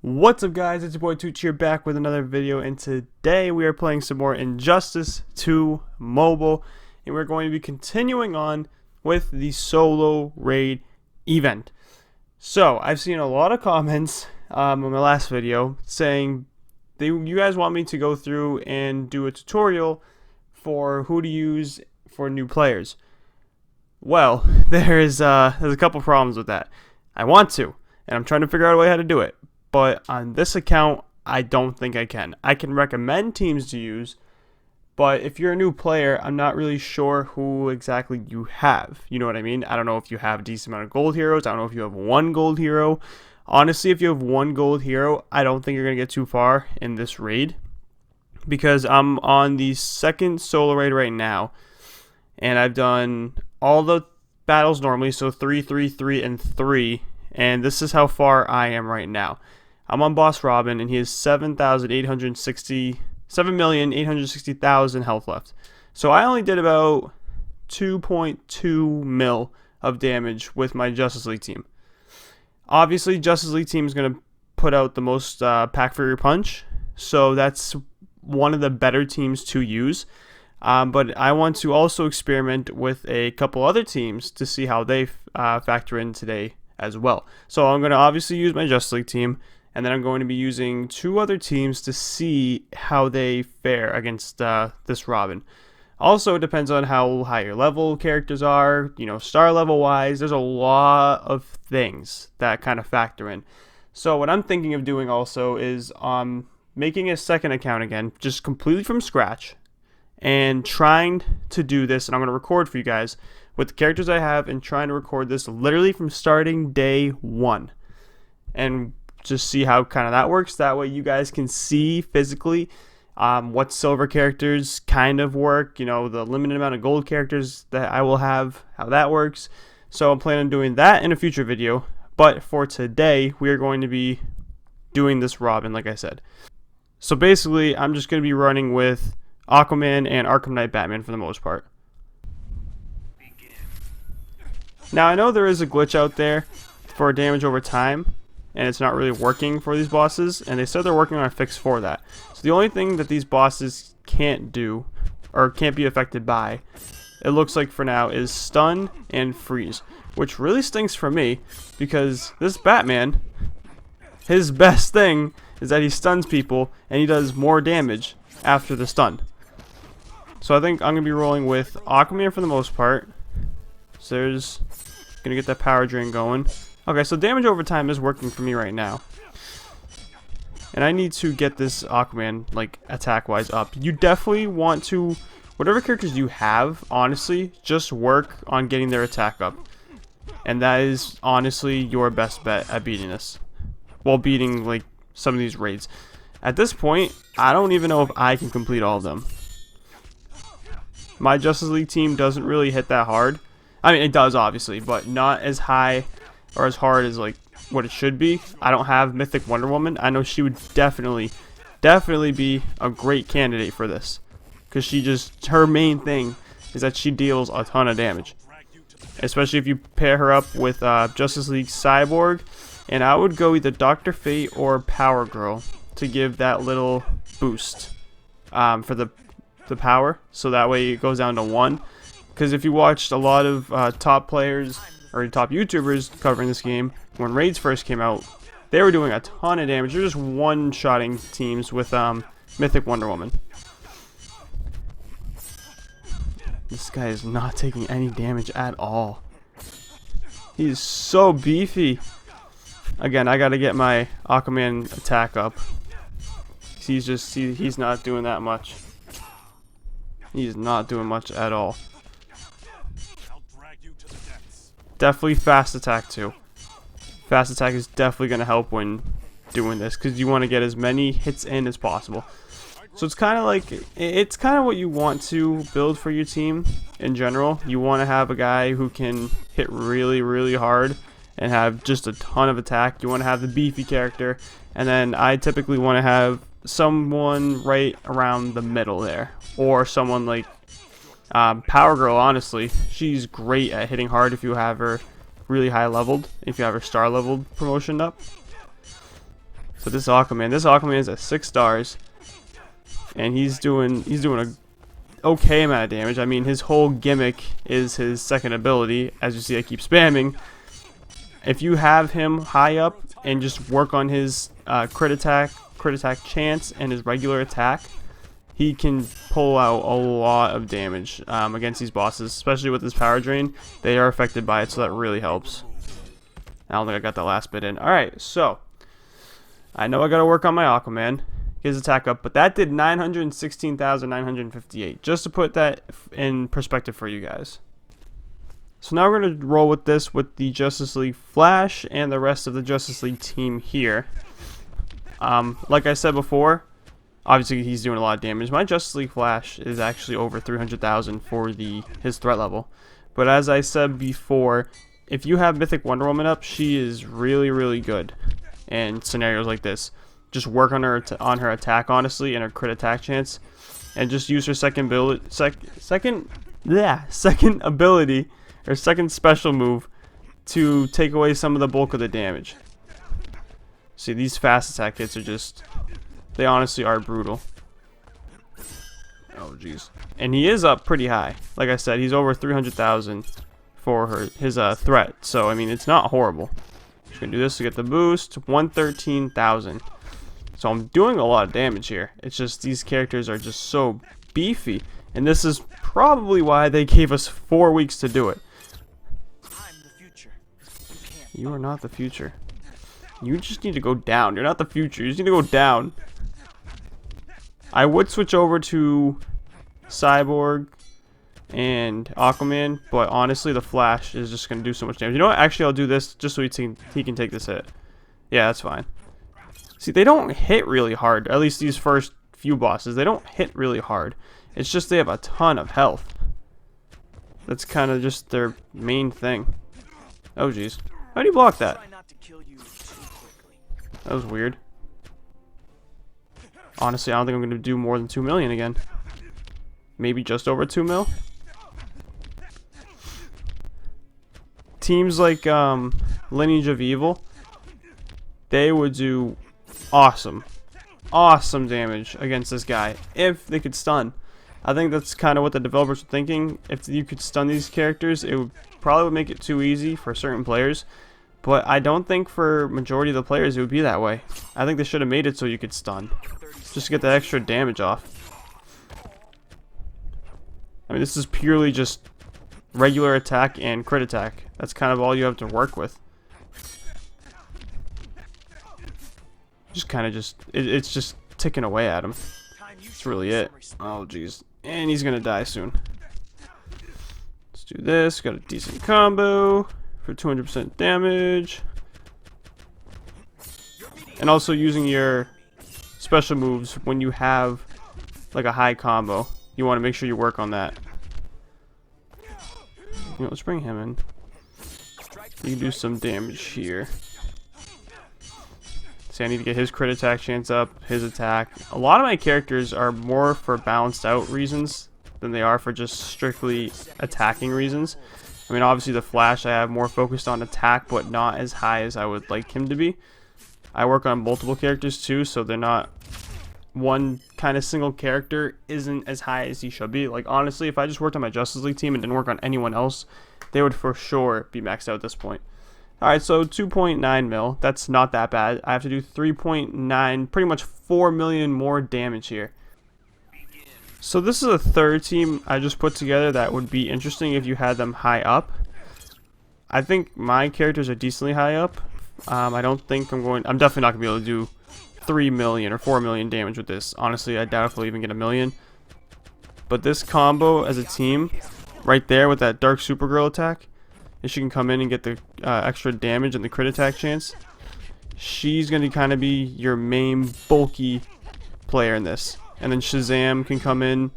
What's up, guys? It's your boy Tooch here, back with another video, and today we are playing some more Injustice 2 Mobile, and we're going to be continuing on with the solo raid event. So I've seen a lot of comments on my last video saying you guys want me to go through and do a tutorial for who to use for new players. Well, there's a couple problems with that. I want to, and I'm trying to figure out a way how to do it. But on this account, I don't think I can. I can recommend teams to use, but if you're a new player, I'm not really sure who exactly you have. You know what I mean? I don't know if you have a decent amount of gold heroes. I don't know if you have one gold hero. Honestly, if you have one gold hero, I don't think you're going to get too far in this raid, because I'm on the second solo raid right now, and I've done all the battles normally, so 3, 3, 3, and 3, and this is how far I am right now. I'm on Boss Robin, and he has 7,860,000 health left. So I only did about 2.2 mil of damage with my Justice League team. Obviously, Justice League team is going to put out the most pack for your punch, so that's one of the better teams to use. But I want to also experiment with a couple other teams to see how they factor in today as well. So I'm going to obviously use my Justice League team, and then I'm going to be using two other teams to see how they fare against this Robin. Also, it depends on how high your level characters are, you know, star level wise. There's a lot of things that kind of factor in. So what I'm thinking of doing also is making a second account again, just completely from scratch, and trying to do this, and I'm going to record for you guys with the characters I have, and trying to record this literally from starting day one, and just see how kind of that works. That way you guys can see physically what silver characters kind of work, you know, the limited amount of gold characters that I will have, how that works. So I'm planning on doing that in a future video, but for today we are going to be doing this Robin, like I said. So basically I'm just going to be running with Aquaman and Arkham Knight Batman for the most part. Now I know there is a glitch out there for damage over time, and it's not really working for these bosses, and they said they're working on a fix for that. So the only thing that these bosses can't do, or can't be affected by, it looks like for now, is stun and freeze, which really stinks for me, because this Batman, his best thing is that he stuns people and he does more damage after the stun. So I think I'm going to be rolling with Aquaman for the most part. So there's going to get that power drain going. Okay, so damage over time is working for me right now. And I need to get this Aquaman, like, attack-wise up. You definitely want to, whatever characters you have, honestly, just work on getting their attack up. And that is, honestly, your best bet at beating this. Well, beating, like, some of these raids. At this point, I don't even know if I can complete all of them. My Justice League team doesn't really hit that hard. I mean, it does, obviously, but not as high or as hard as like what it should be. I don't have Mythic Wonder Woman. I know she would definitely be a great candidate for this, because her main thing is that she deals a ton of damage, especially if you pair her up with Justice League Cyborg. And I would go either Dr. Fate or Power Girl to give that little boost for the power, so that way it goes down to 1. Because if you watched a lot of top players or top YouTubers covering this game, when raids first came out, they were doing a ton of damage. They're just one-shotting teams with Mythic Wonder Woman. This guy is not taking any damage at all. He's so beefy. Again, I gotta get my Aquaman attack up. He's not doing that much. He's not doing much at all. Definitely fast attack too. Fast attack is definitely going to help when doing this, because you want to get as many hits in as possible. So it's kind of like, it's kind of what you want to build for your team in general. You want to have a guy who can hit really, really hard and have just a ton of attack. You want to have the beefy character, and then I typically want to have someone right around the middle there, or someone like Power Girl. Honestly, she's great at hitting hard if you have her really high leveled, if you have her star leveled promotion up. But this Aquaman is at 6 stars, and he's doing a okay amount of damage. I mean, his whole gimmick is his second ability. As you see, I keep spamming. If you have him high up and just work on his crit attack chance, and his regular attack, he can pull out a lot of damage against these bosses, especially with his power drain. They are affected by it, so that really helps. I don't think I got that last bit in. Alright, so I know I gotta work on my Aquaman, get his attack up, but that did 916,958, just to put that in perspective for you guys. So now we're going to roll with this with the Justice League Flash and the rest of the Justice League team here. Like I said before, obviously he's doing a lot of damage. My Justice League Flash is actually over 300,000 for his threat level. But as I said before, if you have Mythic Wonder Woman up, she is really, really good in scenarios like this. Just work on her attack, honestly, and her crit attack chance, and just use her second ability or second special move to take away some of the bulk of the damage. See, these fast attack hits are just, they honestly are brutal. Oh jeez. And he is up pretty high. Like I said, he's over 300,000 for his threat. So I mean, it's not horrible. Just gonna do this to get the boost. 113,000. So I'm doing a lot of damage here. It's just these characters are just so beefy, and this is probably why they gave us 4 weeks to do it. You are not the future. You just need to go down. You're not the future. You just need to go down. I would switch over to Cyborg and Aquaman, but honestly, the Flash is just going to do so much damage. You know what? Actually, I'll do this just so he can take this hit. Yeah, that's fine. See, they don't hit really hard. At least these first few bosses. They don't hit really hard. It's just they have a ton of health. That's kind of just their main thing. Oh, jeez. How do you block that? That was weird. Honestly, I don't think I'm going to do more than 2 million again. Maybe just over 2 mil. Teams like Lineage of Evil, they would do awesome damage against this guy if they could stun. I think that's kind of what the developers were thinking. If you could stun these characters, it would probably make it too easy for certain players. But I don't think for majority of the players it would be that way. I think they should have made it so you could stun, just to get that extra damage off. I mean, this is purely just regular attack and crit attack. That's kind of all you have to work with. Just kind of it's just ticking away at him. That's really it. Oh jeez. And he's gonna die soon. Let's do this. Got a decent combo for 200% damage. And also using your special moves when you have like a high combo. You want to make sure you work on that. You know, let's bring him in. You can do some damage here. See, I need to get his crit attack chance up, his attack. A lot of my characters are more for balanced out reasons than they are for just strictly attacking reasons. I mean, obviously the Flash I have more focused on attack, but not as high as I would like him to be. I work on multiple characters too, so they're not, one kind of single character isn't as high as he should be. Like, honestly, if I just worked on my Justice League team and didn't work on anyone else, they would for sure be maxed out at this point. Alright, so 2.9 mil. That's not that bad. I have to do 3.9, pretty much 4 million more damage here. So this is a third team I just put together that would be interesting if you had them high up. I think my characters are decently high up. I don't think I'm definitely not going to be able to do 3 million or 4 million damage with this. Honestly, I doubt if we'll even get a million. But this combo as a team, right there with that Dark Supergirl attack, if she can come in and get the extra damage and the crit attack chance, she's going to kind of be your main bulky player in this. And then Shazam can come in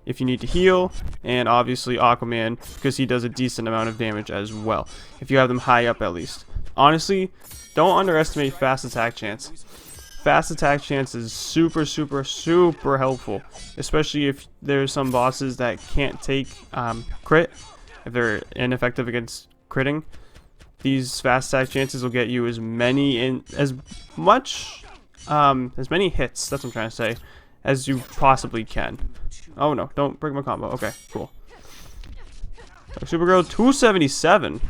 if you need to heal, and obviously Aquaman, because he does a decent amount of damage as well, if you have them high up at least. Honestly, don't underestimate fast attack chance. Fast attack chance is super helpful, especially if there's some bosses that can't take crit, if they're ineffective against critting. These fast attack chances will get you as much as many hits, that's what I'm trying to say, as you possibly can. Oh no, don't break my combo. Okay, cool. Supergirl 277.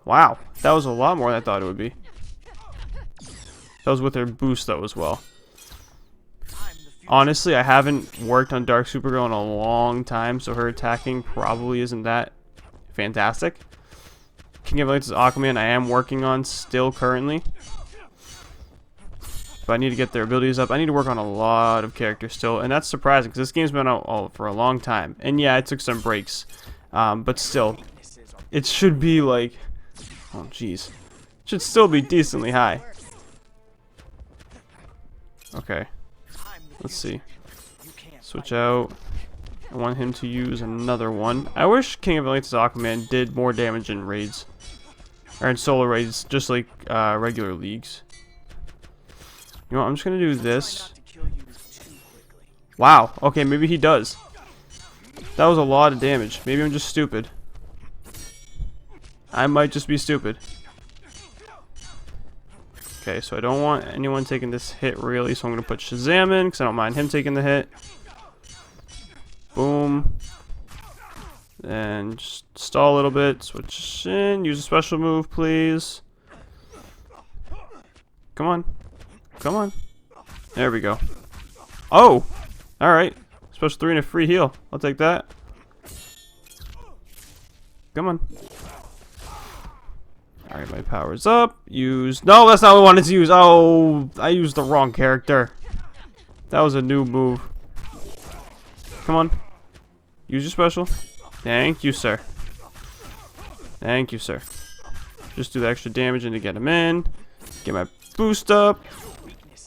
Wow, that was a lot more than I thought it would be. That was with her boost though as well. Honestly, I haven't worked on Dark Supergirl in a long time, so her attacking probably isn't that fantastic. King of Atlantis Aquaman I am working on still currently. But I need to get their abilities up. I need to work on a lot of characters still, and that's surprising because this game's been out for a long time. And yeah, it took some breaks, but still, it should be like, oh jeez, it should still be decently high. Okay, let's see. Switch out. I want him to use another one. I wish King of Atlantis Aquaman did more damage in raids, or in solo raids, just like regular leagues. You know what, I'm just gonna do this. Wow, okay, maybe he does. That was a lot of damage. Maybe I'm just stupid. I might just be stupid. Okay, so I don't want anyone taking this hit really, so I'm gonna put Shazam in, because I don't mind him taking the hit. Boom. And just stall a little bit, switch in, use a special move, please. Come on. Come on. There we go. Oh! Alright. Special 3 and a free heal. I'll take that. Come on. Alright, my power's up. Use... No, that's not what I wanted to use. Oh, I used the wrong character. That was a new move. Come on. Use your special. Thank you, sir. Thank you, sir. Just do the extra damage and to get him in. Get my boost up.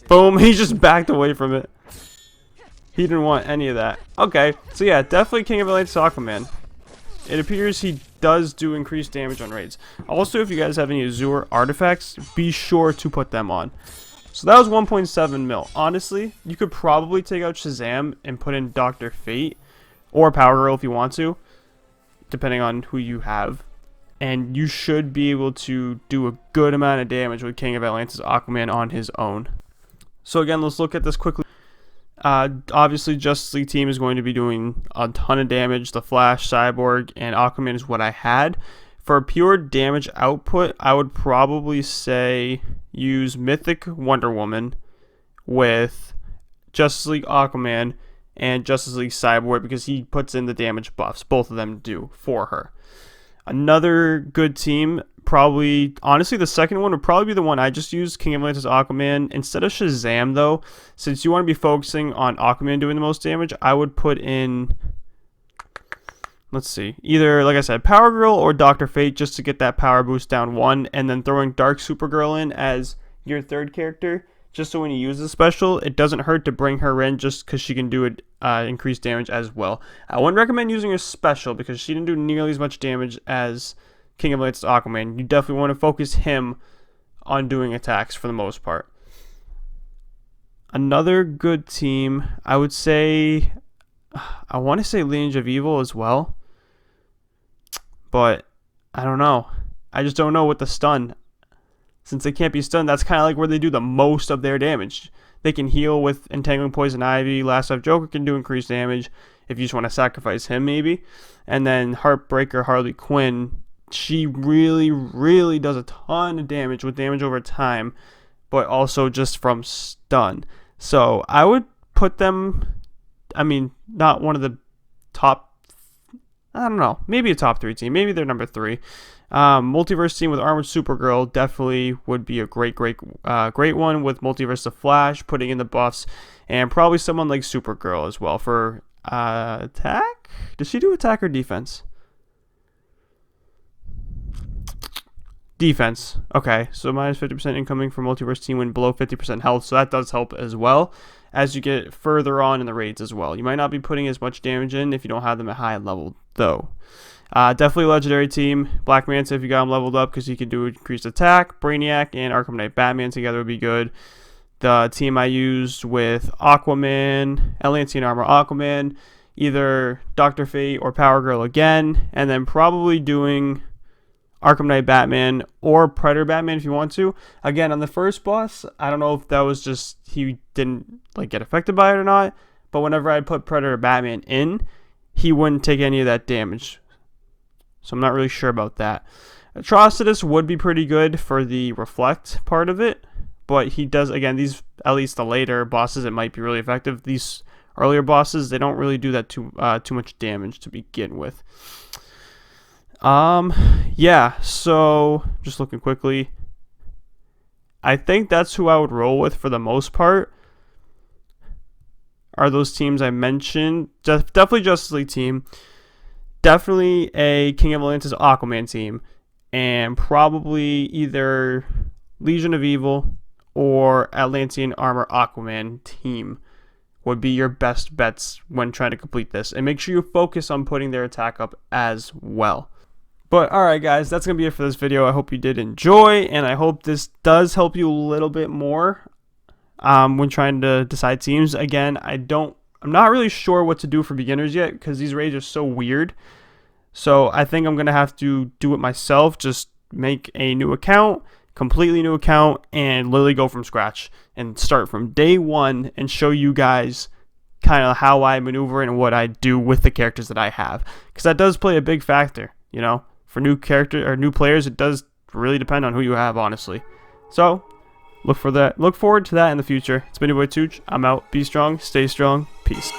Boom, he just backed away from it. He didn't want any of that. Okay, so yeah, definitely King of Atlantis Aquaman. It appears he does do increased damage on raids. Also, if you guys have any Azure artifacts, be sure to put them on. So that was 1.7 mil. Honestly, you could probably take out Shazam and put in Dr. Fate or Power Girl if you want to, depending on who you have. And you should be able to do a good amount of damage with King of Atlantis Aquaman on his own. So again, let's look at this quickly. Obviously, Justice League team is going to be doing a ton of damage. The Flash, Cyborg, and Aquaman is what I had. For pure damage output, I would probably say use Mythic Wonder Woman with Justice League Aquaman and Justice League Cyborg because he puts in the damage buffs. Both of them do for her. Another good team, probably, honestly, the second one would probably be the one I just used, King of Atlantis Aquaman. Instead of Shazam, though, since you want to be focusing on Aquaman doing the most damage, I would put in, let's see, either, like I said, Power Girl or Dr. Fate just to get that power boost down 1, and then throwing Dark Supergirl in as your third character, just so when you use the special, it doesn't hurt to bring her in just because she can do it increased damage as well. I wouldn't recommend using her special because she didn't do nearly as much damage as King of Atlantis Aquaman. You definitely want to focus him on doing attacks for the most part. Another good team, I would say, I want to say Lineage of Evil as well, but I don't know. I just don't know with the stun. Since they can't be stunned, that's kind of like where they do the most of their damage. They can heal with Entangling Poison Ivy. Last Life Joker can do increased damage if you just want to sacrifice him maybe. And then Heartbreaker Harley Quinn, she really, really does a ton of damage with damage over time, but also just from stun. So I would put them, I mean, not one of the top, I don't know, maybe a top 3 team. Maybe they're number 3. Multiverse team with Armored Supergirl definitely would be a great one with Multiverse of Flash, putting in the buffs, and probably someone like Supergirl as well for attack? Does she do attack or defense? Defense. Okay, so minus 50% incoming for Multiverse team when below 50% health, so that does help as well as you get further on in the raids as well. You might not be putting as much damage in if you don't have them at high level though. Definitely legendary team. Black Manta if you got him leveled up because he can do increased attack. Brainiac and Arkham Knight Batman together would be good. The team I used with Aquaman, Atlantean Armor Aquaman, either Dr. Fate or Power Girl again, and then probably doing Arkham Knight Batman or Predator Batman if you want to. Again, on the first boss, I don't know if that was just he didn't like get affected by it or not, but whenever I put Predator Batman in, he wouldn't take any of that damage. So I'm not really sure about that. Atrocitus would be pretty good for the reflect part of it, but he does, again, these, at least the later bosses, it might be really effective. These earlier bosses, they don't really do that too much damage to begin with. Yeah, so just looking quickly, I think that's who I would roll with for the most part. Are those teams I mentioned? Definitely Justice League team, definitely a King of Atlantis Aquaman team, and probably either Legion of Evil or Atlantean Armor Aquaman team would be your best bets when trying to complete this. And make sure you focus on putting their attack up as well. But alright guys, that's going to be it for this video. I hope you did enjoy, and I hope this does help you a little bit more when trying to decide teams. Again, I'm not really sure what to do for beginners yet because these raids are so weird. So I think I'm going to have to do it myself. Just make a new account, completely new account, and literally go from scratch and start from day one and show you guys kind of how I maneuver and what I do with the characters that I have. Because that does play a big factor, you know. For new players, it does really depend on who you have, honestly. So look forward to that in the future. It's been your boy Tooch. I'm out. Be strong, stay strong. Peace.